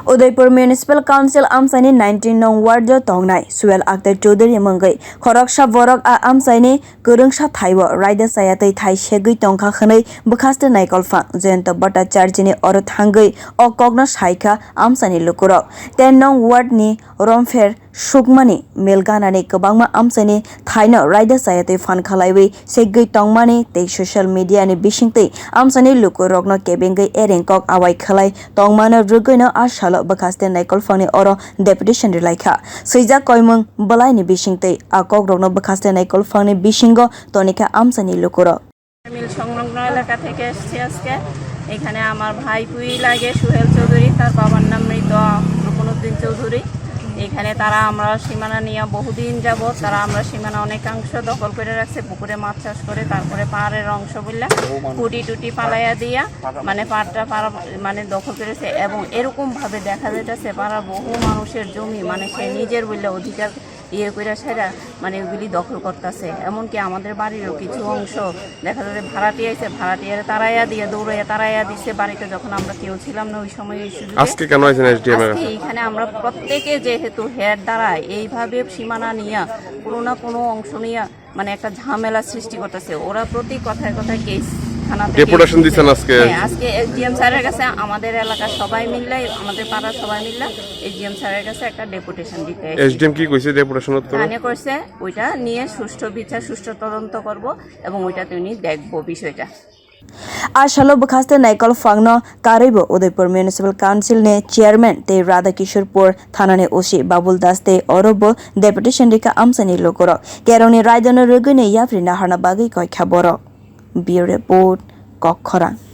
Udaipur Municipal Council amchaini 19 nong ward tongnai Suhel aktar Chowdhury mungwi khoroksa borok amchaini kwrwngsa thaio Raida chayatwi thai sekgwi tongkha khwnwi bwkhaste naikulphang jayanta bhattacharya ni oro thangwi o kogno saikha amchaini lukurog 10 nong ward ni romfer sukmani melganani kwbangma amchaini thaino Raida chayatwi fan khalaiwi sekgwi tongmani tei social media ni bisingtwi amchaini lukurogno kebengwi erengkok awai khalai tongmano rugwino salo bwkhaste naikulphangni oro deputation rilai sekjakgwi bwlaini bisingtwi akogrokno bwkhaste naikulphangni bisingo tonika amchaini lukurog সংগ্রং এলাকা থেকে এসেছি আজকে এখানে আমার ভাইপুই লাগে সুহেল চৌধুরী তার বাবার নাম মৃত রুকনুদ্দিন চৌধুরী এখানে তারা আমরা সীমানা নিয়ে বহুদিন যাবত তারা আমরা সীমানা অনেকাংশ দখল করে রাখছে পুকুরে মাছ চাষ করে তারপরে পাহাড়ের অংশ বললা কুটি টুটি পালাইয়া দিয়া মানে পাড়টা মানে দখল করেছে এবং এরকম ভাবে দেখা যাইতেছে পাড়ার বহু মানুষের জমি মানে সে নিজের বললে অধিকার ইয়ে করে সেরা মানে ওগুলি দখল করতেছে এমনকি আমাদের বাড়িরও কিছু অংশ দেখা যাচ্ছে ভাড়াটিয়াছে ভাড়াটিয়ারে তারাইয়া দিয়ে দৌড়াইয়া তারাইয়া দিচ্ছে বাড়িতে যখন আমরা কেউ ছিলাম না ওই সময় আজকে কেন আছেন এসডিএম এর কাছে এখানে আমরা প্রত্যেকে যেহেতু হেড দ্বারা এইভাবে সীমানা নিয়ে কোনো না কোনো অংশ নিয়ে মানে একটা ঝামেলা সৃষ্টি করতেছে ওরা প্রতি কথায় কথায় কেস ডেপুটেশন দিছেন আজকে আজকে এসডিএম স্যারের কাছে আমাদের এলাকার সবাই মিললে আমাদের পাড়ার সবাই মিললে এসডিএম স্যারের কাছে একটা ডেপুটেশন দিতে এসডিএম কি কইছে ডেপুটেশন মানে কইছে ওইটা নিয়ে সুষ্ঠু বিচার সুষ্ঠু তদন্ত করব এবং ওইটাতে উনি দেখবো বিষয়টা salo bwkhaste naikulphangno karibo Udaipur Municipal Council ne chairman te Radha Kishorpur thana ne osi Babul Das te orobo deputation rikha amchaini lukurog keroni raidano rugune yapri naharna bagwi koi khaborok bureau report khoroksa